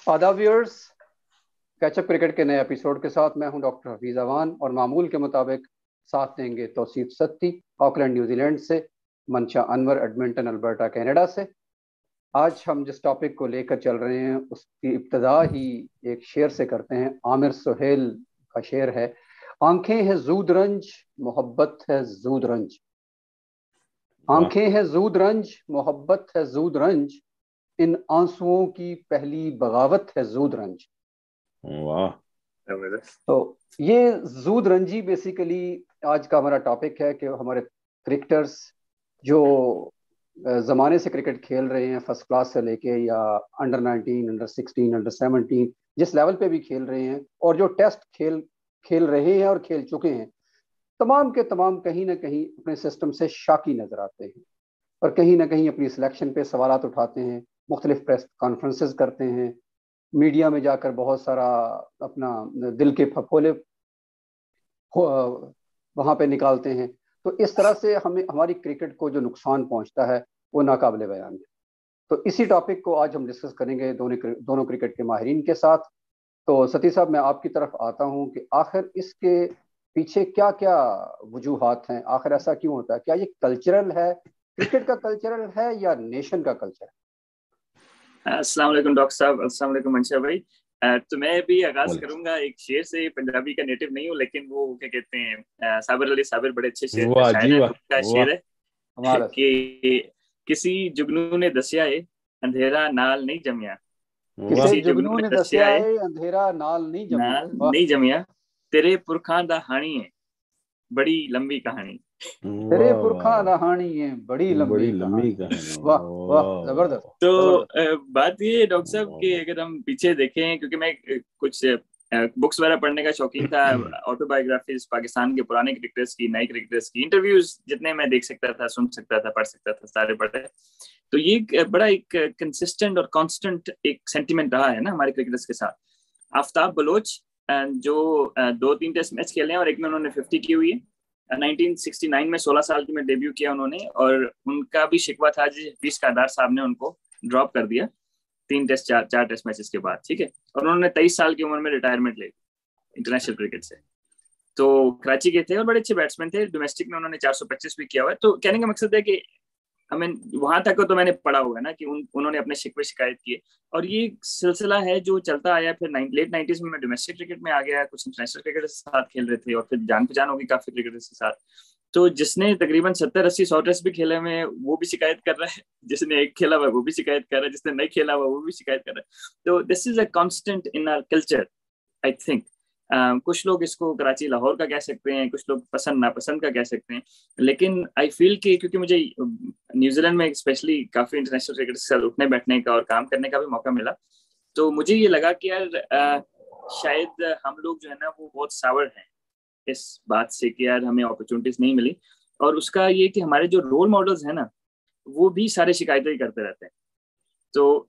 आदाब viewers, catch up cricket के नए एपिसोड के साथ मैं हूं डॉक्टर हफीज अवान और मामूल के मुताबिक साथ देंगे तौसीफ सत्ती ऑकलैंड न्यूजीलैंड से, मंशा अनवर एडमिंटन अल्बर्टा कनाडा से। आज हम जिस टॉपिक को लेकर चल रहे हैं उसकी इब्तदा ही एक शेर से करते हैं। आमिर सुहेल का शेर है, आंखें हैं जूद रंज मोहब्बत है जूद रंज। आंखें हैं जूद रंज मोहब्बत है जूद रंज, इन आंसुओं की पहली बगावत है जूद रंज। वाह। तो ये जूद रंजी बेसिकली आज का हमारा टॉपिक है कि हमारे क्रिकेटर्स जो जमाने से क्रिकेट खेल रहे हैं, फर्स्ट क्लास से लेके या अंडर 19, अंडर 16, अंडर 17, जिस लेवल पे भी खेल रहे हैं और जो टेस्ट खेल खेल रहे हैं और खेल चुके हैं, तमाम के तमाम कहीं ना कहीं अपने सिस्टम से शाकी नजर आते हैं और कहीं ना कहीं अपनी सिलेक्शन पे सवालात उठाते हैं, मुख्तलिफ प्रेस कॉन्फ्रेंसेस करते हैं, मीडिया में जाकर बहुत सारा अपना दिल के फफोले वहां पे निकालते हैं। तो इस तरह से हमें हमारी क्रिकेट को जो नुकसान पहुंचता है वो नाकाबिले बयान है। तो इसी टॉपिक को आज हम डिस्कस करेंगे दोनों क्रिकेट के माहिरीन के साथ। तो सती साहब, मैं आपकी तरफ आता हूं कि आखिर इसके पीछे क्या क्या वजूहात हैं, आखिर ऐसा क्यों होता है? क्या ये कल्चरल है, क्रिकेट का कल्चरल है या नेशन का कल्चर है? अस्सलाम वालेकुम डॉक्टर साहब, अस्सलाम वालेकुम मंशा भाई। तो मैं भी आगाज करूंगा एक शेर से। पंजाबी का नेटिव नहीं हूँ, लेकिन वो क्या कहते हैं, साबिर अली साबिर बड़े अच्छे शेर शायर हैं। उनका शेर है कि किसी जुगनू ने दसिया है अंधेरा नाल नहीं जमिया। किसी जुगनू ने दसिया है अंधेरा नाल नहीं जमिया, तेरे पुरखां दा हानी है बड़ी लंबी कहानी। तेरे पुरखा कहानी है बड़ी लंबी कहानी। वाह वाह, जबरदस्त। तो बात ये है डॉक्टर साहब कि अगर हम पीछे देखें, क्योंकि मैं कुछ बुक्स वगैरह पढ़ने का शौकीन था, ऑटोबायोग्राफीज पाकिस्तान के पुराने क्रिकेटर्स की, नए क्रिकेटर्स की, इंटरव्यूज जितने मैं देख सकता था, सुन सकता था, पढ़ सकता था, सारे पढ़े। तो ये बड़ा एक कंसिस्टेंट और कांस्टेंट एक सेंटीमेंट रहा है ना हमारे क्रिकेटर्स के साथ। आफ्ताब बलोच जो 2-3 टेस्ट मैच खेले हैं और एक में उन्होंने 50 की हुई है। 1969 में 16 साल की में डेब्यू किया उन्होंने, और उनका भी शिकवा था जी हफीज कादार साहब ने उनको ड्रॉप कर दिया 4 टेस्ट मैचेस के बाद, ठीक है। और उन्होंने 23 साल की उम्र में रिटायरमेंट ले इंटरनेशनल क्रिकेट से। तो कराची के थे और बड़े अच्छे बैट्समैन थे। डोमेस्टिक में उन्होंने 425 भी किया हुआ है। तो कहने का मकसद है कि हमें वहां तक तो मैंने पढ़ा हुआ है ना कि उन्होंने अपने शिकवे शिकायत किए, और ये सिलसिला है जो चलता आया। फिर लेट 90s में मैं डोमेस्टिक क्रिकेट में आ गया, कुछ इंटरनेशनल क्रिकेट के साथ खेल रहे थे, और फिर जान पहचान होगी काफी क्रिकेटर्स के साथ। तो जिसने तकरीबन 70-80-100 टेस्ट भी खेले हुए वो भी शिकायत कर रहा है, जिसने एक खेला हुआ वो भी शिकायत कर रहा है, जिसने नहीं खेला हुआ वो भी शिकायत कर रहा है। तो this is a constant in our culture, I think. कुछ लोग इसको कराची लाहौर का कह सकते हैं, कुछ लोग पसंद नापसंद का कह सकते हैं, लेकिन आई फील कि क्योंकि मुझे न्यूजीलैंड में स्पेशली काफी इंटरनेशनल क्रिकेट के साथ उठने बैठने का और काम करने का भी मौका मिला, तो मुझे ये लगा कि यार शायद हम लोग जो है ना वो बहुत सावर हैं इस बात से कि यार हमें अपॉर्चुनिटीज नहीं मिली। और उसका ये कि हमारे जो रोल मॉडल्स हैं ना वो भी सारे शिकायतें ही करते रहते हैं। तो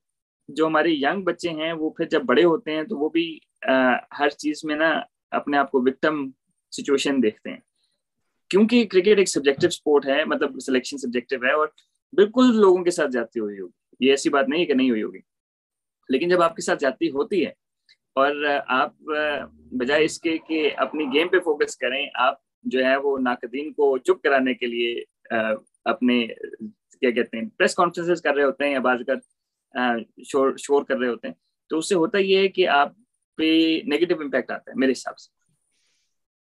जो हमारे यंग बच्चे हैं वो फिर जब बड़े होते हैं तो वो भी हर चीज में ना अपने आप को विक्टिम सिचुएशन देखते हैं, क्योंकि क्रिकेट एक सब्जेक्टिव स्पोर्ट है, मतलब सिलेक्शन सब्जेक्टिव है, और बिल्कुल लोगों के साथ जाती हुई होगी, ये ऐसी बात नहीं है कि नहीं हुई होगी। लेकिन जब आपके साथ जाती होती है और आप बजाय इसके कि अपनी गेम पे फोकस करें, आप जो है वो नाकदीन को चुप कराने के लिए अपने क्या कहते हैं प्रेस कॉन्फ्रेंसेस कर रहे होते हैं या बाज़ शोर कर रहे होते हैं, तो उससे होता ये है कि आप पे नेगेटिव इम्पैक्ट आता है मेरे हिसाब से।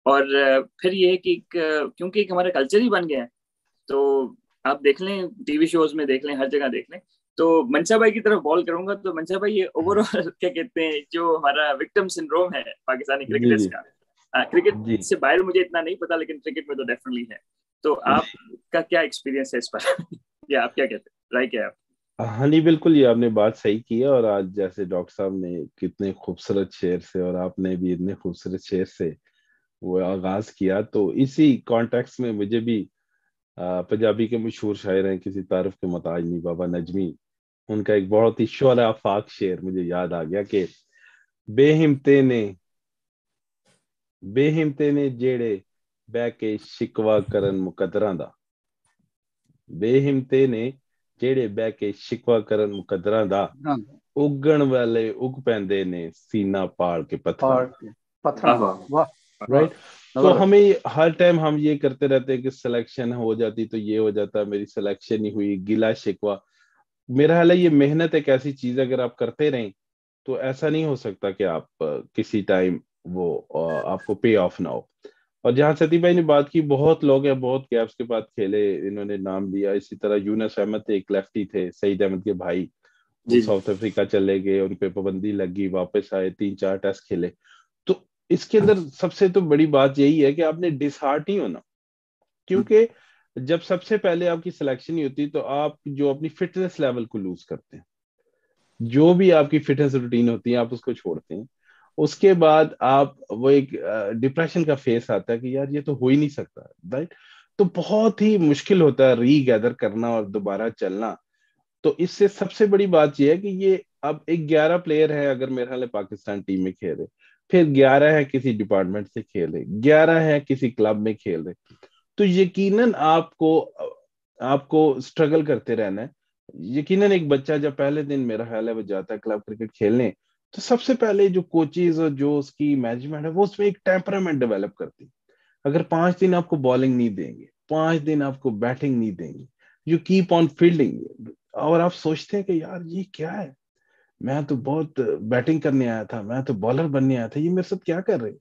और फिर ये है कि क्योंकि एक हमारा कल्चर ही बन गया है, तो आप देख लें टीवी शोज में, देख लें हर जगह देख लें। तो मंशा भाई की तरफ बॉल करूंगा। तो मंशा भाई, ये ओवरऑल क्या कहते हैं जो हमारा विक्टिम सिंड्रोम है पाकिस्तानी क्रिकेटर्स का, क्रिकेट से बाहर मुझे इतना नहीं पता, लेकिन क्रिकेट में तो डेफिनेटली है। तो आपका क्या एक्सपीरियंस है इस पर? या आप क्या कहते हैं, राय क्या है? हाँ नहीं, बिल्कुल, ये आपने बात सही की है। और आज जैसे डॉक्टर साहब ने कितने खूबसूरत शेर से और आपने भी इतने खूबसूरत शेर से वो आगाज किया, तो इसी कॉन्टेक्स्ट में मुझे भी पंजाबी के मशहूर शायर हैं, किसी तारुफ के मोहताज नहीं, बाबा नजमी, उनका एक बहुत ही शोला आफाक शेर मुझे याद आ गया कि बेहिम्मते ने जेड़े बह के शिकवा करन मुकदरां दा, बेहिम्मते ने जेड़े बह के शिकवा करन मुकदरां दा, उगण वाले उग पैंदे ने सीना पाड़ के पत्थर। वाह राइट। तो हमें हर टाइम हम ये करते रहते हैं कि सिलेक्शन हो जाती तो ये हो जाता, मेरी सिलेक्शन ही हुई, गिला शिकवा। मेरा हाल है ये मेहनत एक ऐसी चीज है, अगर आप करते रहें तो ऐसा नहीं हो सकता कि आप किसी टाइम वो आपको पे ऑफ ना हो। और जहां सती भाई ने बात की, बहुत लोग हैं बहुत गैप्स के बाद खेले, इन्होंने नाम लिया। इसी तरह यूनुस अहमद एक लेफ्टी थे, सईद अहमद के भाई, वो जी साउथ अफ्रीका चले गए, उन पे पाबंदी लगी, वापस आए, 3-4 टेस्ट खेले। तो इसके अंदर सबसे तो बड़ी बात यही है कि आपने डिसहार्ट नहीं होना, क्योंकि जब सबसे पहले आपकी सिलेक्शन नहीं होती तो आप जो अपनी फिटनेस लेवल को लूज करते हैं, जो भी आपकी फिटनेस रूटीन होती है आप उसको छोड़ते हैं। उसके बाद आप वो एक डिप्रेशन का फेस आता है कि यार ये तो हो ही नहीं सकता, राइट। तो बहुत ही मुश्किल होता है रीगैदर करना और दोबारा चलना। तो इससे सबसे बड़ी बात यह है कि ये अब एक 11 प्लेयर है, अगर मेरे ख्याल है पाकिस्तान टीम में खेल रहे, फिर 11 है किसी डिपार्टमेंट से खेल रहे, 11 है किसी क्लब में खेल रहे, तो यकीनन आपको आपको स्ट्रगल करते रहना है। यकीनन एक बच्चा जब पहले दिन मेरा ख्याल है वो जाता है क्लब क्रिकेट खेलने, तो सबसे पहले जो कोचेज और जो उसकी मैनेजमेंट है वो उसमें एक टेम्परामेंट डेवलप करती है। अगर 5 दिन आपको बॉलिंग नहीं देंगे, 5 दिन आपको बैटिंग नहीं देंगे, यू कीप ऑन फील्डिंग, और आप सोचते हैं कि यार ये क्या है, मैं तो बहुत बैटिंग करने आया था, मैं तो बॉलर बनने आया था, ये मेरे साथ क्या कर रहे हैं।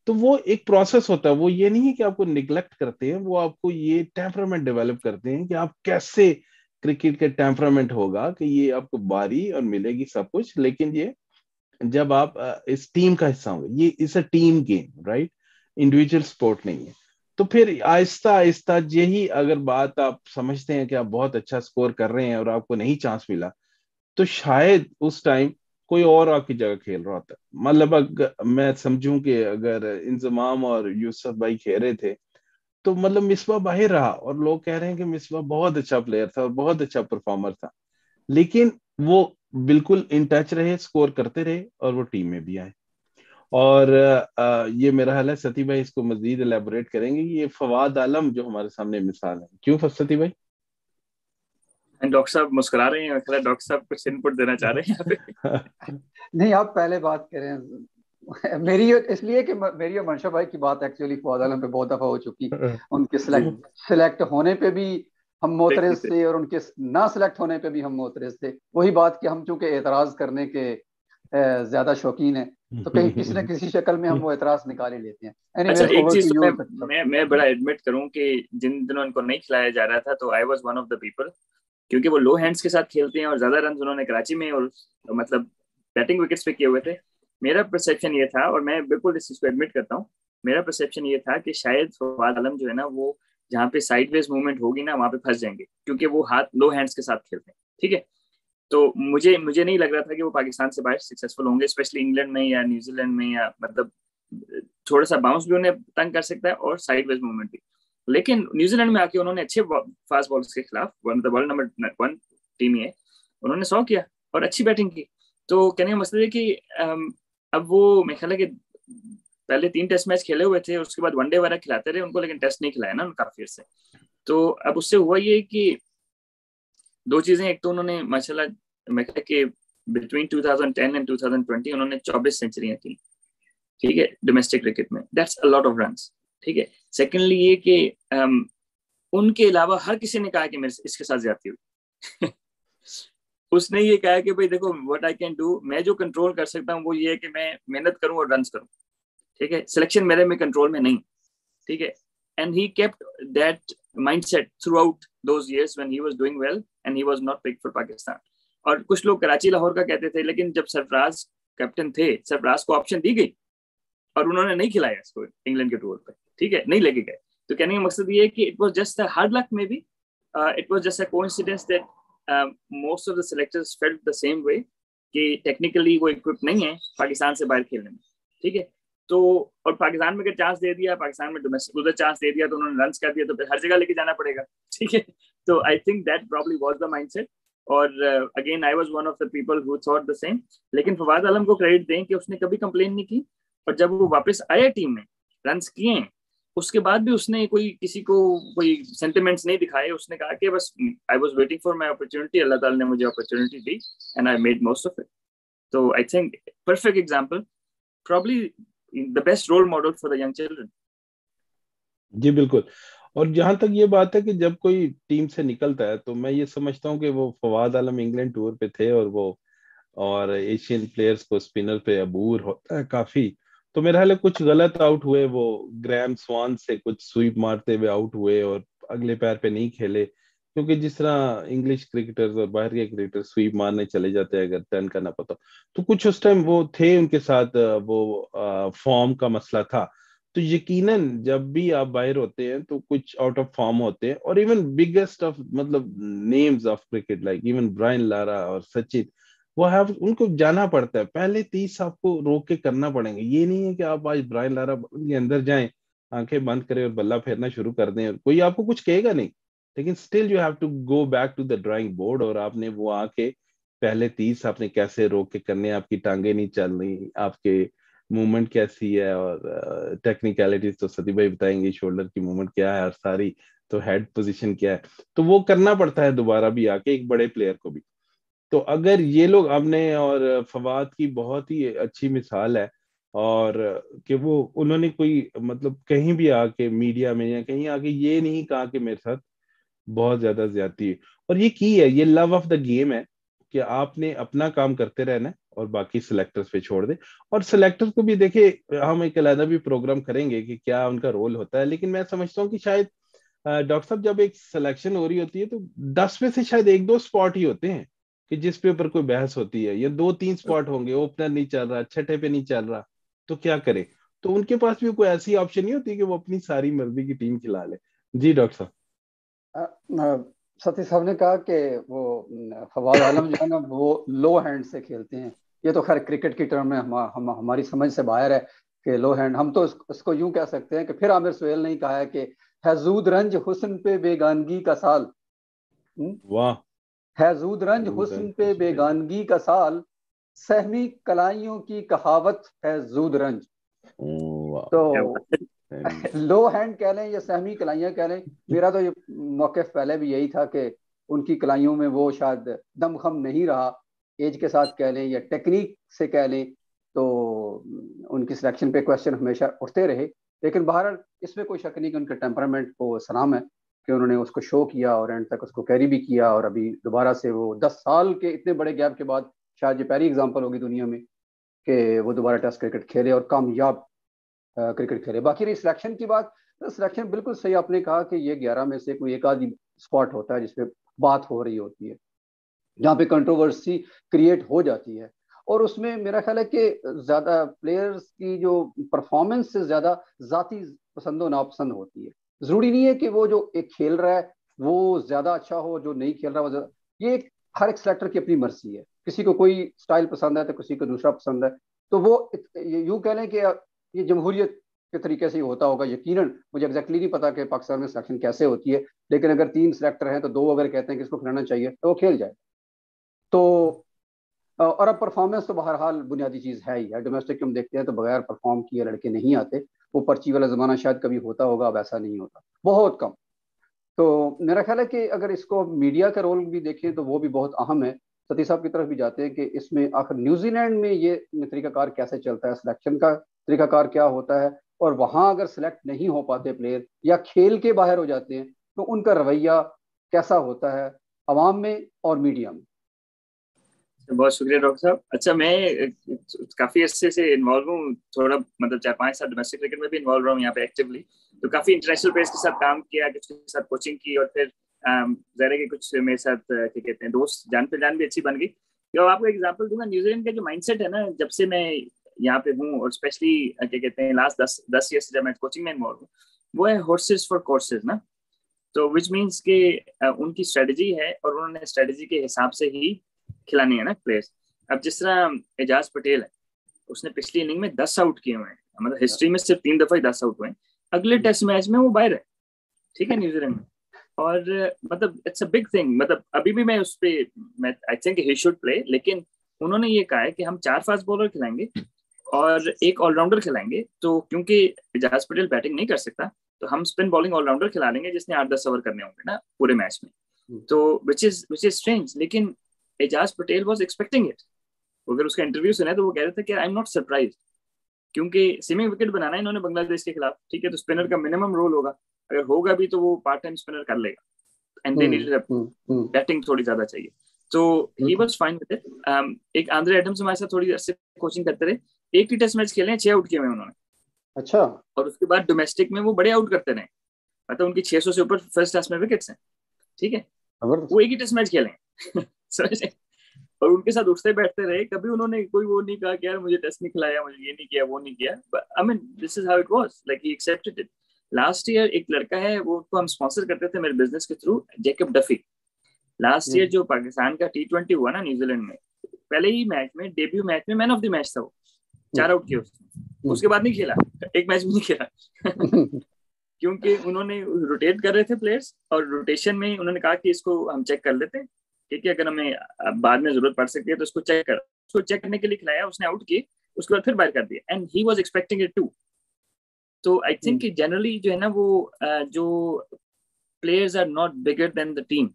तो वो एक प्रोसेस होता है, वो ये नहीं है कि आपको निग्लेक्ट करते हैं, वो आपको ये टेम्परामेंट डेवलप करते हैं कि आप कैसे क्रिकेट के टेम्परामेंट होगा कि ये आपको बारी और मिलेगी सब कुछ, लेकिन ये जब आप इस टीम का हिस्सा होंगे, ये इस a team game, right, individual sport नहीं है। तो फिर आहिस्ता आहिस्ता यही अगर बात आप समझते हैं कि आप बहुत अच्छा स्कोर कर रहे हैं और आपको नहीं चांस मिला, तो शायद उस टाइम कोई और आपकी जगह खेल रहा होता है। मतलब मैं समझूं कि अगर इंजमाम और यूसुफ भाई खेल रहे थे तो मतलब मिसबा बाहर रहा, और लोग कह रहे हैं कि मिसबा बहुत अच्छा प्लेयर था और बहुत अच्छा परफॉर्मर था, लेकिन वो बिल्कुल इन टच रहे, स्कोर करते रहे और वो टीम में भी आए। और ये मेरा हाल है सती भाई इसको मजीद एलेबोरेट करेंगे कि ये फवाद आलम जो हमारे सामने मिसाल है, क्यों सती भाई? डॉक्टर साहब मुस्कुरा रहे हैं, डॉक्टर साहब कुछ इनपुट देना चाह रहे हैं यहाँ पे। नहीं, आप पहले बात करें। इसलिए कि मेरी और मनशा भाई की बात एक्चुअली फवाद आलम पे बहुत दफा हो चुकी। उनके सिलेक्ट होने पे भी हम मोतरज थे और उनके ना सिलेक्ट होने पे भी हम मोतरज थे। वही बात कि हम चूंकि एतराज करने के ज्यादा शौकीन है, तो कहीं किसी न किसी शक्ल में हम वो एतराज निकाल ही लेते हैं। अच्छा, एनीवेज, एक ओवर चीज टू तो यू। मैं बड़ा एडमिट करूं कि जिन दिनों इनको नहीं खिलाया जा रहा था तो आई was one of the people, क्योंकि वो लो हैंड्स के साथ खेलते हैं और ज्यादा रन उन्होंने कराची में और मतलब बैटिंग विकेट्स पे किए हुए थे। मेरा परसेप्शन ये था, और मैं बिल्कुल इस चीज को एडमिट करता हूँ, मेरा परसेप्शन ये था कि शायद फवाद आलम जो है ना, वो जहाँ पे साइडवेज मूवमेंट होगी ना वहां पे फंस जाएंगे, क्योंकि वो हाथ लो हैंड्स के साथ खेलते हैं। ठीक है, तो मुझे मुझे नहीं लग रहा था कि वो पाकिस्तान से बाहर सक्सेसफुल होंगे, स्पेशली इंग्लैंड में या न्यूजीलैंड में, या मतलब थोड़ा सा बाउंस भी उन्हें तंग कर सकता है और साइडवेज मूवमेंट भी। लेकिन न्यूजीलैंड में आके उन्होंने अच्छे फास्ट बॉलर्स के खिलाफ, मतलब वर्ल्ड नंबर 1 टीम ही है, उन्होंने 100 किया और अच्छी बैटिंग की। तो कहने का मतलब है कि अब वो मेरे ख्याल है कि पहले 3 टेस्ट मैच खेले हुए थे, उसके बाद वनडे वगैरह खिलाते रहे उनको, लेकिन टेस्ट नहीं खिलाया ना उनका फिर से। तो अब उससे हुआ ये कि दो चीजें, एक तो उन्होंने माशाल्लाह मैं कहता कि बिटवीन 2010 एंड 2020 उन्होंने 24 सेंचुरियां की। ठीक है, डोमेस्टिक क्रिकेट में that's a lot of runs. ठीक है, सेकेंडली ये कि उनके अलावा हर किसी ने कहा कि मेरे इसके साथ ज्यादती हुई। उसने ये कहा कि भाई देखो, व्हाट आई कैन डू, मैं जो कंट्रोल कर सकता हूँ वो ये है कि मैं मेहनत करूँ और रन्स करूँ। ठीक है, सिलेक्शन मेरे में कंट्रोल में नहीं। ठीक है, and he kept that mindset throughout those years when he was doing well and he was not picked for Pakistan. और कुछ लोग कराची लाहौर का कहते थे, लेकिन जब सरफराज कैप्टन थे, सरफराज को ऑप्शन दी गई और उन्होंने नहीं खिलाया इसको इंग्लैंड के टूर पे। ठीक है, नहीं लेके गए। तो कहने का मकसद ये है कि it was just a hard luck, may be it was just a coincidence that most of the selectors felt the same way कि टेक्निकली वो इक्विप नहीं है पाकिस्तान से बाहर खेलने में। ठीक है, तो और पाकिस्तान में अगर चांस दे दिया, पाकिस्तान में डोमेस्टिक उधर चांस दे दिया तो उन्होंने रन्स कर दिया, तो फिर हर जगह लेके जाना पड़ेगा। ठीक है, तो I think that probably was the mindset. और again I was one of the people who thought the same. लेकिन फवाद आलम को क्रेडिट दें कि उसने कभी कंप्लेन नहीं की, और जब वो वापस आया टीम में, रन्स किए, उसके बाद भी उसने कोई किसी को कोई सेंटिमेंट्स नहीं दिखाए, उसने कहा कि बस I was waiting for my opportunity, Allah ताला ने मुझे अपॉर्चुनिटी दी and I made most of it. तो I think perfect example, probably the best role model for the young children. जी बिल्कुल। और जहां तक ये बात है कि जब कोई टीम से निकलता है तो मैं ये समझता हूँ कि वो फवाद आलम इंग्लैंड टूर पे थे और वो और एशियन प्लेयर्स को स्पिनर पे अबूर होता है काफी, तो मेरा ख्याल है कुछ गलत आउट हुए, वो ग्रैम स्वान से कुछ स्वीप मारते हुए आउट हुए और अगले पैर पे नहीं खेले, क्योंकि जिस तरह इंग्लिश क्रिकेटर्स और बाहर के क्रिकेटर स्वीप मारने चले जाते हैं अगर टर्न करना पता, तो कुछ उस टाइम वो थे उनके साथ वो फॉर्म का मसला था। तो यकीनन जब भी आप बाहर होते हैं तो कुछ आउट ऑफ फॉर्म होते हैं, और इवन बिगेस्ट ऑफ मतलब names of cricket like even Brian Lara और सचिन, वो है उनको जाना पड़ता है, पहले 30 आपको रोक के करना पड़ेंगे। ये नहीं है कि आप आज ब्रायन लारा के अंदर जाएं, आंखें बंद करें और बल्ला फेरना शुरू कर दें, कोई आपको कुछ कहेगा नहीं, लेकिन still you have to go back to the drawing board, और आपने वो आके पहले 30 आपने कैसे रोक के करने, आपकी टांगे नहीं चल रही, आपके मूवमेंट कैसी है, और टेक्निकलिटीज तो सती भाई बताएंगे, शोल्डर की मूवमेंट क्या है और सारी, तो हेड पोजीशन क्या है, तो वो करना पड़ता है दोबारा भी आके एक बड़े प्लेयर को भी। तो अगर ये लोग हमने, और फवाद की बहुत ही अच्छी मिसाल है, और कि वो उन्होंने कोई मतलब कहीं भी आके मीडिया में या कहीं आके ये नहीं कहा कि मेरे साथ बहुत ज्यादा ज्यादती है, और ये की है, ये लव ऑफ द गेम है कि आपने अपना काम करते रहना है और बाकी सिलेक्टर्स पे छोड़ दे। और सिलेक्टर्स को भी देखे, हम एक अलग भी प्रोग्राम करेंगे कि क्या उनका रोल होता है, लेकिन मैं समझता हूँ कि शायद डॉक्टर साहब जब एक सिलेक्शन हो रही होती है तो 10 में से शायद एक दो स्पॉट ही होते हैं कि जिस पे ऊपर कोई बहस होती है, या दो तीन स्पॉट होंगे, ओपनर नहीं चल रहा, छठे पे नहीं चल रहा, तो क्या करे, तो उनके पास भी कोई ऐसी ऑप्शन नहीं होती कि वो अपनी सारी मर्जी की टीम खिला ले। जी डॉक्टर साहब। सतीश साहब ने कहा कि वो फवाद आलम जो है ना वो लो हैंड से खेलते हैं। ये तो खैर क्रिकेट की टर्म में हमारी समझ से बाहर है कि लो हैंड। हम तो इसको यूं कह सकते हैं कि फिर आमिर सुहेल ने कहा है कि हैजूद रंज हुस्न पे बेगानगी का साल। वाह। हैजूद रंज हुस्न पे बेगानगी का साल, सहमी कलाइयों की कहावत है जूद रंज। तो लो हैंड कह लें या सहमी कलाइयाँ कह लें, मेरा तो ये मौक़िफ़ पहले भी यही था कि उनकी कलाइयों में वो शायद दमखम नहीं रहा, एज के साथ कह लें या टेक्निक से कह लें, तो उनकी सिलेक्शन पे क्वेश्चन हमेशा उठते रहे। लेकिन बहरहाल इसमें कोई शक नहीं कि उनके टेम्परामेंट को सलाम है कि उन्होंने उसको शो किया और एंड तक उसको कैरी भी किया, और अभी दोबारा से वो 10 साल के इतने बड़े गैप के बाद शायद ये पहली एग्जाम्पल होगी दुनिया में कि वो दोबारा टेस्ट क्रिकेट खेले और कामयाब क्रिकेट खेले। बाकी रही सिलेक्शन की बात, तो सिलेक्शन बिल्कुल सही आपने कहा कि ये 11 में से कोई एक आधी स्पॉट होता है जिसपे बात हो रही होती है, जहाँ पे कंट्रोवर्सी क्रिएट हो जाती है, और उसमें मेरा ख्याल है कि ज्यादा प्लेयर्स की जो परफॉर्मेंस से ज्यादा जाती पसंद व नापसंद होती है। जरूरी नहीं है कि वो जो एक खेल रहा है वो ज्यादा अच्छा हो, जो नहीं खेल रहा वो ये हर एक सेलेक्टर की अपनी मर्जी है, किसी को कोई स्टाइल पसंद है तो किसी को दूसरा पसंद है। तो वो यूं कह लें कि ये जमहूरियत के तरीके से ही होता होगा यकीनन। मुझे एग्जैक्टली नहीं पता कि पाकिस्तान में सिलेक्शन कैसे होती है, लेकिन अगर 3 सिलेक्टर हैं तो 2 अगर कहते हैं कि इसको खिलाना चाहिए तो वो खेल जाए। तो और अब परफॉर्मेंस तो बहरहाल बुनियादी चीज़ है ही है। डोमेस्टिक हम देखते हैं तो बगैर परफॉर्म किए लड़के नहीं आते। वो पर्ची वाला ज़माना शायद कभी होता होगा, अब ऐसा नहीं होता, बहुत कम। तो मेरा ख्याल है कि अगर इसको मीडिया का रोल भी देखें तो वो भी बहुत अहम है। सतीश साहब की तरफ भी जाते हैं कि इसमें आखिर न्यूजीलैंड में ये तरीकाकार कैसे चलता है, सिलेक्शन का तरीकाकार क्या होता है, और वहां अगर सिलेक्ट नहीं हो पाते प्लेयर या खेल के बाहर हो जाते हैं तो उनका रवैया कैसा होता है अवाम में और मीडिया में। बहुत शुक्रिया डॉक्टर साहब। अच्छा, मैं काफी अच्छे से इन्वॉल्व हूँ, थोड़ा मतलब 4-5 साल डोमेस्टिक क्रिकेट में भी इन्वॉल्व रहा हूँ यहाँ पे एक्टिवली। तो काफी इंटरनेशनल प्लेयर्स के साथ काम किया, कुछ के साथ कोचिंग की, और फिर जरा के कुछ मेरे साथ क्या कहते हैं दोस्त जान पहचान भी अच्छी बन गई। तो आपको एग्जाम्पल दूंगा, न्यूजीलैंड का जो माइंडसेट है ना, जब से मैं यहाँ पे हूँ, और स्पेशली क्या कहते हैं लास्ट 10 ईयर से जब मैं कोचिंग में इन्वॉल्व हूँ, वो है हॉर्सेस फॉर कोर्सेज ना। तो विच मीन्स के उनकी स्ट्रेटजी है और उन्होंने स्ट्रेटजी के हिसाब से ही खिलानी है ना प्लेयर्स। अब जिस तरह एजाज पटेल है, उसने पिछली इनिंग में 10 आउट किए हुए हैं, मतलब हिस्ट्री में सिर्फ 3 दफा ही 10 आउट हुए हैं। अगले टेस्ट मैच में वो बाहर है, ठीक है, न्यूजीलैंड में। और मतलब इट्स अ बिग थिंग, मतलब अभी भी मैं उस पर मैं I think he should play, लेकिन उन्होंने ये कहा है कि हम 4 फास्ट बॉलर खिलाएंगे और एक ऑलराउंडर खिलाएंगे। तो क्योंकि एजाज पटेल बैटिंग नहीं कर सकता, तो हम स्पिन बॉलिंग ऑलराउंडर खिला देंगे जिसने 8-10 ओवर करने होंगे ना पूरे मैच में। तो विच इज स्ट्रेंज, लेकिन Ajaz Patel was expecting it. अगर उसका इंटरव्यू सुना तो वो कह रहे थे कि आई एम नॉट सरप्राइज, क्योंकि सीमिंग विकेट बनाना है इन्होंने बांग्लादेश के खिलाफ, ठीक है, तो स्पिनर का मिनिमम रोल होगा, अगर होगा भी तो वो पार्ट टाइम स्पिनर कर लेगा, एंड दे नीडेड बैटिंग थोड़ी ज्यादा चाहिए, तो he was fine with it. एक आंद्रे एडम्स हमारे साथ थोड़ी अच्छे कोचिंग करते रहे, एक ही टेस्ट मैच खेले हैं 6 आउट किए हुए उन्होंने। अच्छा। और उसके बाद डोमेस्टिक में वो बड़े आउट करते रहे, मतलब उनकी 600 से ऊपर फर्स्ट क्लास में विकेट्स हैं, ठीक है, वो एक ही टेस्ट मैच खेले समझे, और उनके साथ उठते बैठते रहे, कभी उन्होंने कोई वो नहीं कहा कि यार मुझे टेस्ट नहीं खिलाया, मुझे ये नहीं किया, वो नहीं किया, I mean this is how it was, like he accepted it. Last year एक लड़का है, वो उसको हम स्पॉन्सर करते थे मेरे बिजनेस के through, Jacob Duffy. Last year जो पाकिस्तान का T20 हुआ ना न्यूजीलैंड में, पहले ही मैच में, डेब्यू मैच में मैन ऑफ द मैच था वो, 4 आउट किए उसने, उसके बाद नहीं खेला, एक मैच भी नहीं खेला क्योंकि उन्होंने रोटेट कर रहे थे प्लेयर्स, और रोटेशन में उन्होंने कहा कि इसको हम चेक कर लेते हैं, ठीक है, अगर हमें बाद में जरूरत पड़ सकती है तो इसको चेक करने के लिए खिलाया, उसने आउट किए, उसके बाद फिर बाहर कर दिया, and he was expecting it too. तो आई थिंक जनरली जो है ना वो जो players are not bigger than the team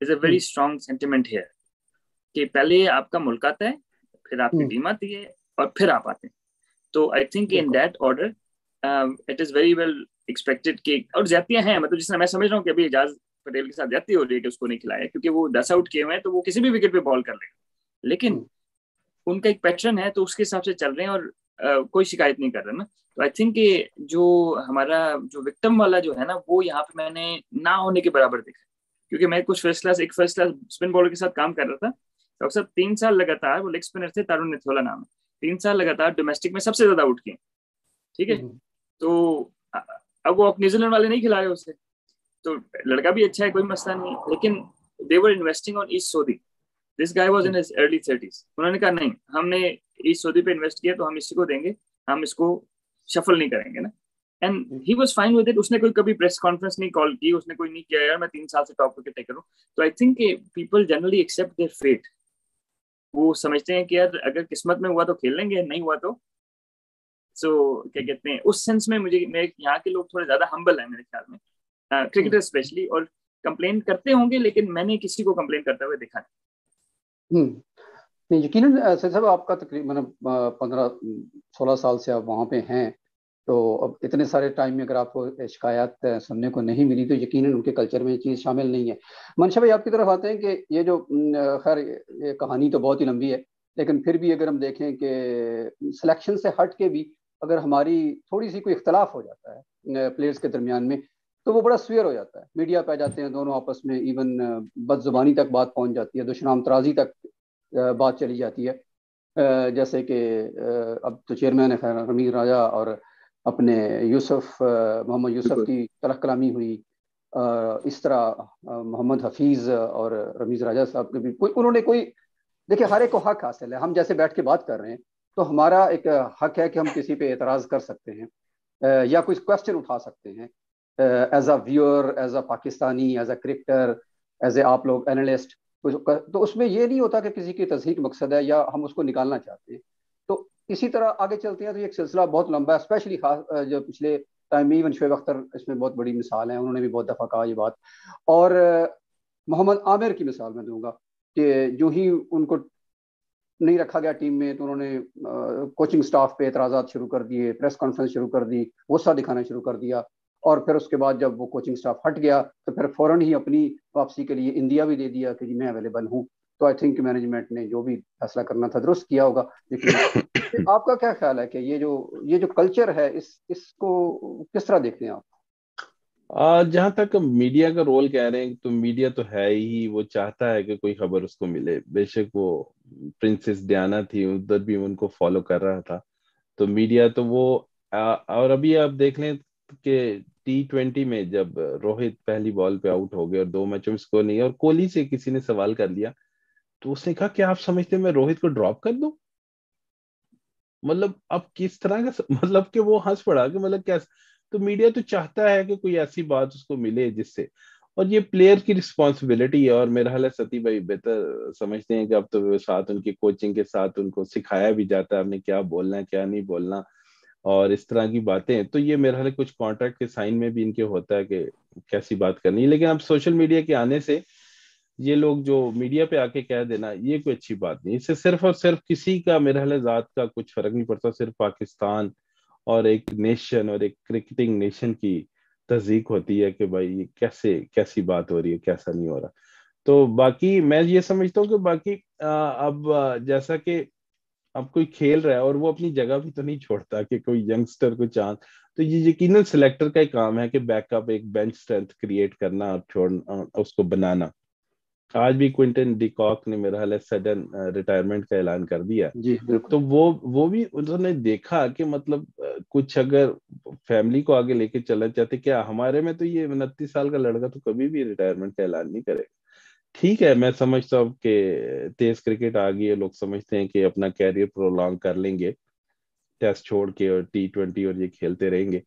is a very strong sentiment here, कि पहले आपका मुल्क आता है, फिर आपकी टीम आती है, और फिर आप आते हैं। तो I think in that order it is very well expected कि, और ज्यादतियां हैं, मतलब जिसने मैं समझ रहा हूँ कि अभी एजाज पटेल के साथ ज्यादती हो रही है कि उसको नहीं खिलाया, क्योंकि वो 10 आउट किए हुए हैं, तो वो किसी भी विकेट पे बॉल कर लेगा, लेकिन उनका एक पैटर्न है, तो उसके हिसाब से चल रहे हैं, और कोई शिकायत नहीं कर रहे ना। तो आई थिंक जो हमारा जो विक्टिम वाला जो है ना, वो यहाँ पे मैंने ना होने के बराबर देखा, क्योंकि मैं कुछ एक फर्स्ट क्लास स्पिन बॉलर के साथ काम कर रहा था, तो अक्सर 3 साल लगातार, वो लेग स्पिनर थे, तरुण निथोला नाम है, 3 साल लगातार डोमेस्टिक में सबसे ज्यादा आउट किए, ठीक है, तो अब वो न्यूजीलैंड वाले नहीं खिला रहे उसे, तो लड़का भी अच्छा है, कोई मसला नहीं, लेकिन they were investing on Ish Sodhi, this guy was in his early 30s, उन्होंने कहा नहीं, हमने ईस्ट सोदी पे इन्वेस्ट किया, तो हम इसी को देंगे, हम इसको शफल नहीं करेंगे ना, and he was fine with it. उसने कोई कभी प्रेस कॉन्फ्रेंस नहीं कॉल की, उसने कोई नहीं किया यार मैं 3 साल से टॉप विकेट टेकर हूं। तो I think people generally accept their fate, वो समझते हैं कि यार अगर किस्मत में हुआ तो खेल लेंगे, नहीं हुआ तो क्या कहते हैं, उस सेंस में मुझे, मेरे यहाँ के लोग थोड़े ज्यादा हम्बल है मेरे ख्याल में, क्रिकेटर स्पेशली, और कंप्लेन करते होंगे, लेकिन मैंने किसी को कंप्लेन करते हुए देखा नहीं। नहीं, यकीनन सर साहब, आपका तकरीबन 15-16 साल से आप वहाँ पे हैं, तो अब इतने सारे टाइम में अगर आपको शिकायत सुनने को नहीं मिली, तो यकीनन उनके कल्चर में ये चीज़ शामिल नहीं है। मनशा भाई, आपकी तरफ आते हैं कि ये जो खैर ये कहानी तो बहुत ही लंबी है, लेकिन फिर भी अगर हम देखें कि सिलेक्शन से हट के भी अगर हमारी थोड़ी सी कोई इख्तलाफ हो जाता है प्लेयर्स के दरमियान में, तो वो बड़ा स्वेयर हो जाता है, मीडिया पे आ जाते हैं दोनों आपस में, इवन बदजुबानी तक बात पहुंच जाती है, दुश्मन तराजी तक बात चली जाती है। जैसे कि अब तो चेयरमैन है खैर रमीज राजा, और अपने मोहम्मद यूसुफ की तलख कलामी हुई, इस तरह मोहम्मद हफीज़ और रमीज राजा साहब के भी उन्होंने कोई, देखिए हर एक को हक हासिल है, हम जैसे बैठ के बात कर रहे हैं, तो हमारा एक हक है कि हम किसी पे एतराज़ कर सकते हैं या कोई क्वेश्चन उठा सकते हैं, as a viewer, as a Pakistani, as a cricketer, as a आप लोग एनालिस्ट। तो उसमें ये नहीं होता कि किसी की तस्हीक मकसद है या हम उसको निकालना चाहते हैं। तो इसी तरह आगे चलते हैं, तो ये एक सिलसिला बहुत लंबा है, स्पेशली खास जो पिछले टाइम में, इवन शोएब अख्तर इसमें बहुत बड़ी मिसाल है, उन्होंने भी बहुत दफ़ा कहा ये बात। और मोहम्मद आमिर की मिसाल मैं दूंगा कि जो ही उनको नहीं रखा गया टीम में, तो उन्होंने कोचिंग स्टाफ पे एतराज़ात शुरू कर दिए, प्रेस कॉन्फ्रेंस शुरू कर दी, गुस्सा दिखाना शुरू कर दिया, और फिर उसके बाद जब वो कोचिंग स्टाफ हट गया, तो फिर फ़ौरन ही अपनी वापसी के लिए इंडिया भी दे दिया कि जी मैं अवेलेबल हूँ। तो आई थिंक मैनेजमेंट ने जो भी फैसला करना था दुरुस्त किया होगा। लेकिन आपका क्या ख्याल है कि ये जो कल्चर है, इसको किस तरह देखते हैं आप? जहां तक मीडिया का रोल कह रहे हैं, तो मीडिया तो है ही, वो चाहता है कि कोई खबर उसको मिले, बेशक वो प्रिंसेस डियाना थी, उधर भी उनको फॉलो कर रहा था, तो मीडिया तो वो और अभी आप देख लें कि T20 में जब रोहित पहली बॉल पे आउट हो गए और 2 मैचों में स्कोर नहीं है, और कोहली से किसी ने सवाल कर लिया, तो उसने कहा कि आप समझते हैं मैं रोहित को ड्रॉप कर दूं? मतलब अब किस तरह का मतलब कि वो हंस पड़ा कि मतलब क्या। तो मीडिया तो चाहता है कि कोई ऐसी बात उसको मिले जिससे, और ये प्लेयर की रिस्पॉन्सिबिलिटी है, और मेरा हाल है सती भाई बेहतर समझते हैं कि अब तो साथ उनकी कोचिंग के साथ उनको सिखाया भी जाता है आपने क्या बोलना है क्या नहीं बोलना, और इस तरह की बातें, तो ये मेरे ख्याल कुछ कॉन्ट्रैक्ट के साइन में भी इनके होता है कि कैसी बात करनी है। लेकिन अब सोशल मीडिया के आने से ये लोग जो मीडिया पे आके कह देना, ये कोई अच्छी बात नहीं। इससे सिर्फ और सिर्फ किसी का मेरे ख्याल जात का कुछ फर्क नहीं पड़ता, सिर्फ पाकिस्तान और एक नेशन और एक क्रिकेटिंग नेशन की तस्दीक होती है कि भाई ये कैसे कैसी बात हो रही है, कैसा नहीं हो रहा। तो बाकी मैं ये समझता हूँ कि बाकी अब जैसा कि अब कोई खेल रहा है और वो अपनी जगह भी तो नहीं छोड़ता कि कोई यंगस्टर को चांस, तो ये यकीनन सिलेक्टर का ही काम है कि बैकअप एक बेंच स्ट्रेंथ क्रिएट करना और छोड़ना, उसको बनाना। आज भी क्विंटन डिकॉक ने मेरा हाल है सडन रिटायरमेंट का ऐलान कर दिया। जी बिल्कुल। तो वो भी उन्होंने देखा कि मतलब कुछ अगर फैमिली को आगे लेके चलना चाहते, क्या हमारे में तो ये 29 साल का लड़का तो कभी भी रिटायरमेंट का ऐलान नहीं करेगा। ठीक है, मैं समझता हूँ कि तेज क्रिकेट आ गई है, लोग समझते हैं कि अपना कैरियर प्रोलॉन्ग कर लेंगे टेस्ट छोड़ के और T20 और ये खेलते रहेंगे,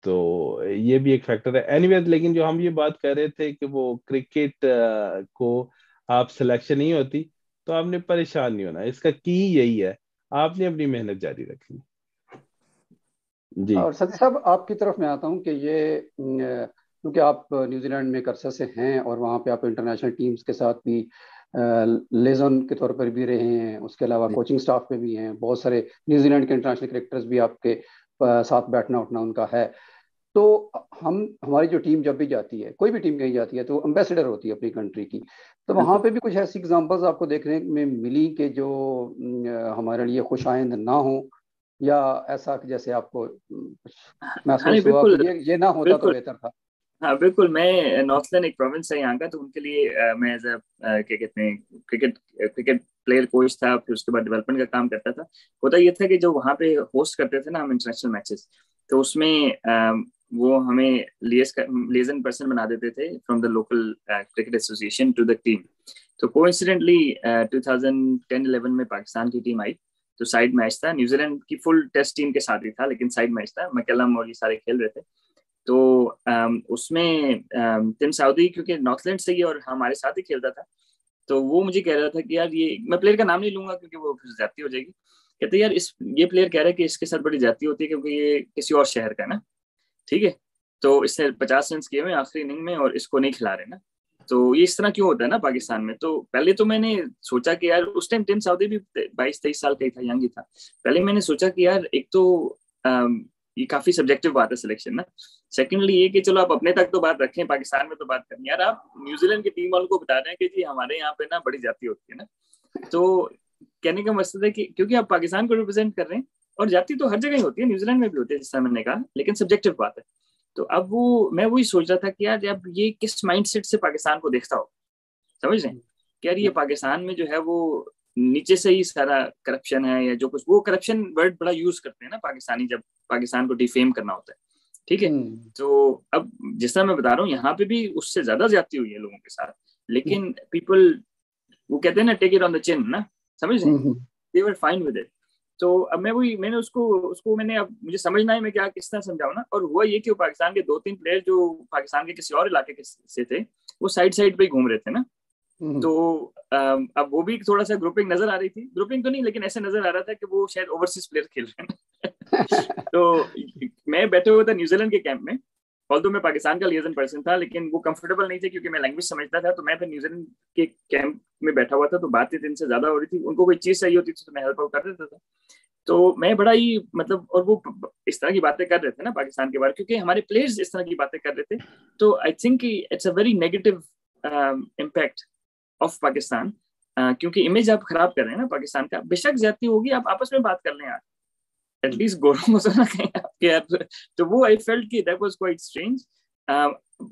तो ये भी एक फैक्टर है। एनीवेज, लेकिन जो हम ये बात कर रहे थे कि वो क्रिकेट को आप सिलेक्शन नहीं होती तो आपने परेशान नहीं होना, इसका की यही है, आपने अपनी मेहनत जारी रखनी। जी और सतीश साहब, आपकी तरफ मैं आता हूँ कि ये क्योंकि आप न्यूजीलैंड में कर्सा से हैं और वहाँ पे आप इंटरनेशनल टीम्स के साथ भी लेजन के तौर पर भी रहे हैं, उसके अलावा कोचिंग स्टाफ पे भी हैं, बहुत सारे न्यूजीलैंड के इंटरनेशनल क्रिकेटर्स भी आपके साथ बैठना उठना उनका है। तो हम हमारी जो टीम जब भी जाती है, कोई भी टीम कहीं जाती है, तो एम्बेसडर होती है अपनी कंट्री की। तो वहाँ बिल्कुल। पे भी कुछ ऐसी एग्जांपल्स आपको देखने में मिली कि जो हमारे लिए खुशाइंद ना हो, या ऐसा कि जैसे आपको कुछ हाँ नहीं, महसूस हुआ बिल्कुल कि ये ना होता तो बिल्कुल। बेहतर था? हाँ बिल्कुल, मैं नॉर्थलैंड एक प्रोविंस है यहाँ का, तो उनके लिए मैं एज क्या कहते हैं, क्रिकेट क्रिकेट प्लेयर कोच था, फिर उसके बाद डेवलपमेंट का काम करता था। होता ये था कि जो वहाँ पे होस्ट करते थे ना हम इंटरनेशनल मैचेस, तो उसमें वो हमें लिएजन पर्सन बना देते थे from the local cricket association to the team. तो कोइंसिडेंटली 2010-11 में पाकिस्तान की टीम आई, तो साइड मैच था, न्यूजीलैंड की फुल टेस्ट टीम के साथ ही था, लेकिन साइड मैच था, मैकलम और ये सारे खेल रहे थे। तो उसमें टिम साउदी क्योंकि नॉर्थलैंड से ही और हमारे साथ ही खेलता था, तो वो मुझे कह रहा था कि यार, ये मैं प्लेयर का नाम नहीं लूंगा क्योंकि वो फिर ज्यादती हो जाएगी, कहते यार ये प्लेयर कह रहा है कि इसके साथ बड़ी ज्यादती होती है क्योंकि ये किसी और शहर का है ना, ठीक है, तो इसने 50 रन किए हुए आखिरी इनिंग में और इसको नहीं खिला रहे ना। तो ये इस तरह क्यों होता है ना पाकिस्तान में। तो पहले तो मैंने सोचा कि यार, उस टाइम टिम साउदी भी 22-23 साल का ही था, यंग ही था। पहले मैंने सोचा कि यार एक तो ये काफी सब्जेक्टिव बात है सिलेक्शन ना। सेकेंडली ये कि चलो आप अपने तक तो बात रखें, पाकिस्तान में तो बात करें यार, आप न्यूजीलैंड की टीम वालों को बता रहे हैं कि जी हमारे यहाँ पे ना बड़ी जाति होती है ना। तो कहने का मकसद है कि क्योंकि आप पाकिस्तान को रिप्रेजेंट कर रहे हैं, और जाति तो हर जगह ही होती है, न्यूजीलैंड में भी होती है जैसा मैंने कहा, लेकिन सब्जेक्टिव बात है। तो अब वो मैं वही सोच रहा था कि यार अब ये किस माइंडसेट से पाकिस्तान को देखता हो, समझ रहे हैं कि यार ये पाकिस्तान में जो है वो नीचे से ही सारा करप्शन है, या जो कुछ वो करप्शन वर्ड बड़ा यूज करते हैं ना पाकिस्तानी, जब पाकिस्तान को डिफेम करना होता है, ठीक है। तो अब जिस तरह मैं बता रहा हूँ, यहाँ पे भी उससे ज्यादा ज्यादती हुई है लोगों के साथ, लेकिन पीपल, वो कहते हैं ना, take it on the chin ना, समझ रहे हैं, they were fine with it. तो अब मैंने उसको मैंने, अब मुझे समझना है मैं क्या किस तरह समझाऊं ना। और हुआ ये कि वो पाकिस्तान के 2-3 प्लेयर जो पाकिस्तान के किसी और इलाके के से थे, वो साइड साइड पे घूम रहे थे ना। तो अब वो भी थोड़ा सा ग्रुपिंग नजर आ रही थी, ग्रुपिंग तो नहीं लेकिन ऐसे नजर आ रहा था कि वो शायद ओवरसीज प्लेयर खेल रहे हैं। तो मैं बैठे हुआ था न्यूजीलैंड के कैंप में, ऑल्दो मैं पाकिस्तान का लिएजन पर्सन था, लेकिन वो कंफर्टेबल नहीं थे क्योंकि मैं लैंग्वेज समझता था। तो मैं फिर न्यूजीलैंड के कैंप में बैठा हुआ था, तो बातचीत इनसे ज्यादा हो रही थी, उनको कोई चीज चाहिए होती थी तो मैं हेल्प आउट कर देता था। तो मैं बड़ा ही मतलब, और वो इस तरह की बातें कर रहे थे ना पाकिस्तान के बारे में, क्योंकि हमारे प्लेयर्स इस तरह की बातें कर रहे थे। तो I think it's a very negative impact of Pakistan, क्योंकि इमेज आप खराब कर रहे हैं ना पाकिस्तान का। बेशक ज्यादती होगी, आप आपस में बात कर लें यार, एटलीस्ट गोरों को सुना कहें आपके यार। तो वो आई फेल्ट कि दैट वाज क्वाइट स्ट्रेंज।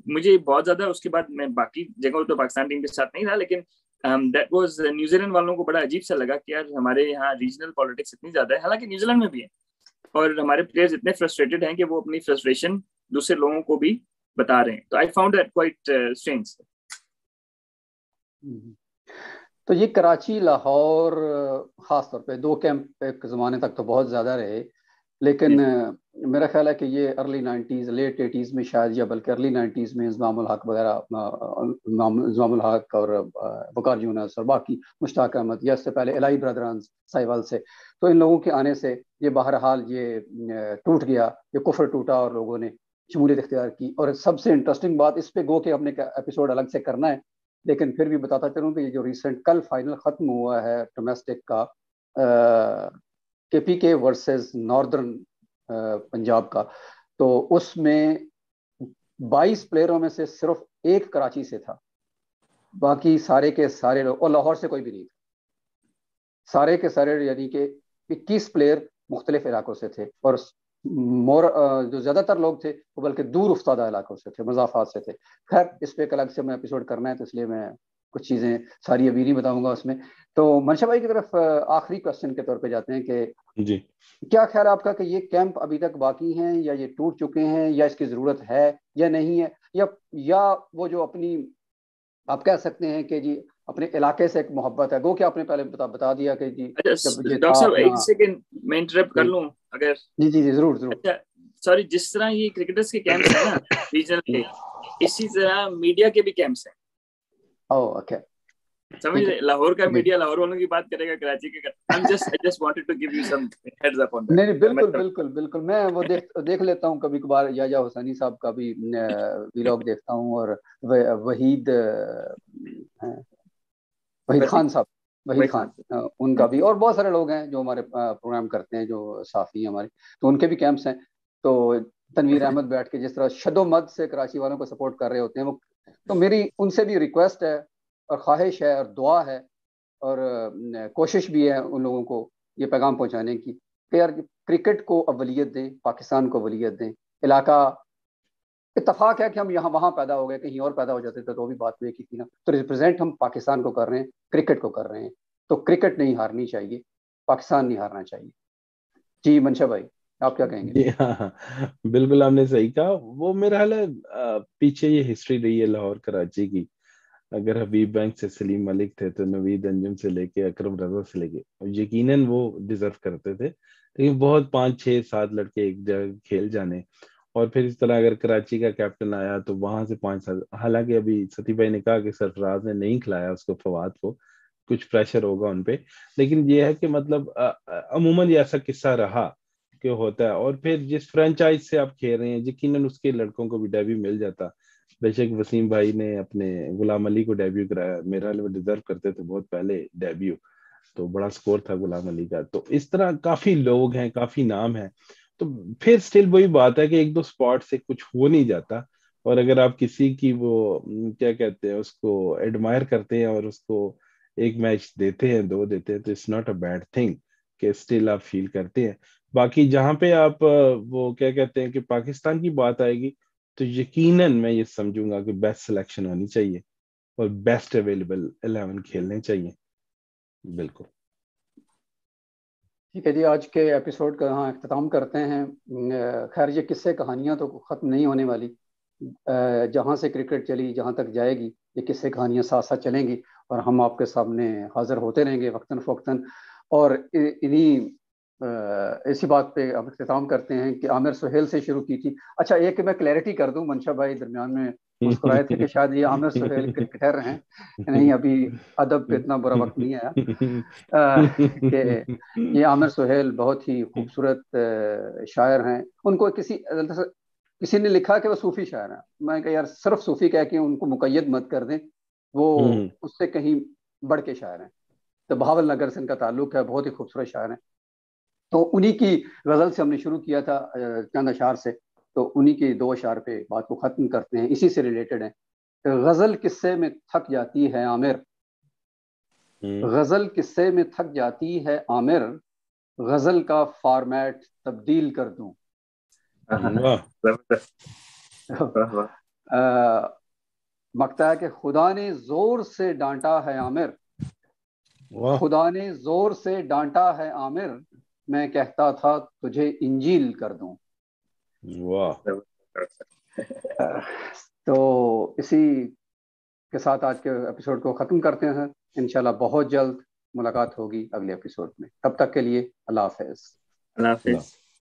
मुझे बहुत ज्यादा उसके बाद, मैं बाकी जगहों तो पाकिस्तान टीम के साथ नहीं रहा, लेकिन दैट वाज, न्यूजीलैंड वालों को बड़ा अजीब सा लगा कि यार हमारे यहाँ रीजनल पॉलिटिक्स इतनी ज्यादा है, हालांकि न्यूजीलैंड में भी है, और हमारे प्लेयर्स इतने फ्रस्ट्रेटेड हैं कि वो अपनी फ्रस्ट्रेशन दूसरे लोगों को भी बता रहे हैं। तो I found that quite strange. तो ये कराची लाहौर खास तौर पे दो कैंप एक जमाने तक तो बहुत ज्यादा रहे, लेकिन मेरा ख्याल है कि ये अर्ली 90s लेट 80s में शायद, या बल्कि अर्ली 90s में इंज़मामुल हक वगैरह, इंज़मामुल हक और वकार यूनुस और बाकी मुश्ताक अहमद, या इससे पहले इलाही ब्रदरान साहिवाल से, तो इन लोगों के आने से ये बहरहाल ये टूट गया, ये कुफ्र टूटा और लोगों ने शमूलियत इख्तियार की। और सबसे इंटरेस्टिंग बात, इस पे गो के हमने एपिसोड अलग से करना है, लेकिन फिर भी बताता चलूँ कि ये जो रिसेंट कल फाइनल ख़त्म हुआ है डोमेस्टिक का, KPK वर्सेस नॉर्दर्न पंजाब का, तो उसमें 22 प्लेयरों में से सिर्फ एक कराची से था, बाकी सारे के सारे लोग, और लाहौर से कोई भी नहीं था, सारे के सारे यानी कि 21 प्लेयर मुख्तलिफ इलाकों से थे, और जो ज़्यादातर लोग थे वो बल्कि दूर उफ्तादा इलाकों से थे, मज़ाफ़ात से थे। खैर इस पे एक अलग से मैं एपिसोड करना है, तो इसलिए मैं कुछ चीज़ें सारी अभी नहीं बताऊंगा उसमें। तो मंशा भाई की तरफ आखिरी क्वेश्चन के तौर पे जाते हैं कि जी, क्या ख्याल है आपका कि ये कैंप अभी तक बाकी हैं, या ये टूट चुके हैं, या इसकी ज़रूरत है या नहीं है, या वो जो अपनी, आप कह सकते हैं कि जी अपने इलाके से एक मोहब्बत है, वो क्या आपने पहले बता दिया कि जी जब ये डॉक्टर था साहब एक अपना। सेकंड मैं इंटरप्ट कर लूं अगर? जी जी जी, जरूर जरूर। अच्छा, सॉरी, जिस तरह ये क्रिकेटर्स के कैंप्स हैं ना रीजनल के, इसी तरह मीडिया के भी कैंप्स हैं। ओह ओके, समझ ठीक रहे? है लाहौर का जी। मीडिया लाहौर वालों की बात करेगा, कराची के I just wanted to give you some heads up on नहीं नहीं, बिल्कुल दैट। बिल्कुल बिल्कुल, मैं वो देख लेता हूँ कभी कभार, या हुसैनी साहब का भी व्लॉग देखता हूँ, और वहीद वहीद खान साहब, वहीद खान, उनका भी, और बहुत सारे लोग हैं जो हमारे प्रोग्राम करते हैं, जो साफ़ी हैं हमारे, तो उनके भी कैंप्स हैं। तो तनवीर अहमद बैठ के जिस तरह शदोमद से कराची वालों को सपोर्ट कर रहे होते हैं वो, तो मेरी उनसे भी रिक्वेस्ट है और ख्वाहिश है और दुआ है और कोशिश भी है उन लोगों को ये पैगाम पहुंचाने की कि यार क्रिकेट को अवलियत दें, पाकिस्तान को अवलियत दें। इलाका इत्तफाक है कि हम यहाँ वहाँ पैदा हो गए, कहीं और पैदा हो जाते थे तो भी बात हुई की थी ना, तो रिप्रेजेंट हम पाकिस्तान को कर रहे हैं, क्रिकेट को कर रहे हैं, तो क्रिकेट नहीं हारनी चाहिए, पाकिस्तान नहीं हारना चाहिए। जी मंशा भाई, आप क्या कहेंगे? जी, हाँ हाँ, बिल्कुल आपने सही कहा। वो मेरा हाल है, पीछे ये हिस्ट्री रही है लाहौर कराची की। अगर हबीब बैंक से सलीम मलिक थे, तो नवीद अंजुम से लेके अकरम रजा से लेके, और यकीनन वो डिजर्व करते थे, लेकिन बहुत 5 6 7 लड़के एक जगह खेल जाने, और फिर इस तरह अगर कराची का कैप्टन आया तो वहां से 5 7, हालांकि अभी सती भाई ने कहा कि सरफराज ने नहीं खिलाया उसको, फवाद को कुछ प्रेशर होगा उनपे, लेकिन ये है कि मतलब अमूमन ये ऐसा किस्सा रहा कि होता है। और फिर जिस फ्रेंचाइज से आप खेल रहे हैं, यकीनन उसके लड़कों को भी डेब्यू मिल जाता। बेशक वसीम भाई ने अपने गुलाम अली को डेब्यू कराया, मेरा वो डिजर्व करते थे बहुत पहले डेब्यू, तो बड़ा स्कोर था गुलाम अली का। तो इस तरह काफी लोग हैं, काफी नाम है। तो फिर स्टिल वही बात है कि एक दो स्पॉट से कुछ हो नहीं जाता। और अगर आप किसी की वो क्या कहते हैं उसको एडमायर करते हैं और उसको एक मैच देते हैं, दो देते हैं, तो it's not a bad thing कि स्टिल आप फील करते हैं। बाकी जहाँ पे आप वो क्या कहते हैं कि पाकिस्तान की बात आएगी, तो यकीनन मैं ये समझूंगा कि बेस्ट सिलेक्शन होनी चाहिए और बेस्ट अवेलेबल 11 खेलने चाहिए। बिल्कुल। ठीक है जी, आज के एपिसोड का यहाँ अख्ताम करते हैं। खैर ये किस्से कहानियाँ तो ख़त्म नहीं होने वाली, जहाँ से क्रिकेट चली जहाँ तक जाएगी, ये किस्से कहानियाँ साथ साथ चलेंगी, और हम आपके सामने हाजिर होते रहेंगे वक्तन फ़वक्तन। और इन्हीं इसी बात पे अब अख्ताम करते हैं कि आमिर सुहेल से शुरू की थी। अच्छा, एक मैं क्लैरिटी कर दूं, मंशा भाई दरमियान में मुस्कुराए थे कि शायद ये आमिर सुहेल क्रिकेटर हैं, नहीं अभी अदब पे इतना बुरा वक्त नहीं आया। कि ये आमिर सुहेल बहुत ही खूबसूरत शायर हैं। उनको किसी ने लिखा कि वो सूफी शायर हैं, मैं कहा यार सिर्फ सूफी कह के उनको मुकय्यद मत कर दें, वो उससे कहीं बढ़ के शायर हैं। तो बहावल नगर से इनका ताल्लुक है, बहुत ही खूबसूरत शायर हैं। तो उन्हीं की गज़ल से हमने शुरू किया था, चंद अशार से, तो उन्हीं के 2 अशार पे बात को ख़त्म करते हैं, इसी से रिलेटेड है। गज़ल किस्से में थक जाती है आमिर, गज़ल किस्से में थक जाती है आमिर, गज़ल का फॉर्मेट तब्दील कर दूं। मकता है कि खुदा ने जोर से डांटा है आमिर, खुदा ने जोर से डांटा है आमिर, मैं कहता था तुझे इंजील कर दूं। वाह। तो इसी के साथ आज के एपिसोड को ख़त्म करते हैं। इंशाल्लाह बहुत जल्द मुलाकात होगी अगले एपिसोड में, तब तक के लिए अल्लाह हाफ़िज़। अल्लाह हाफिज।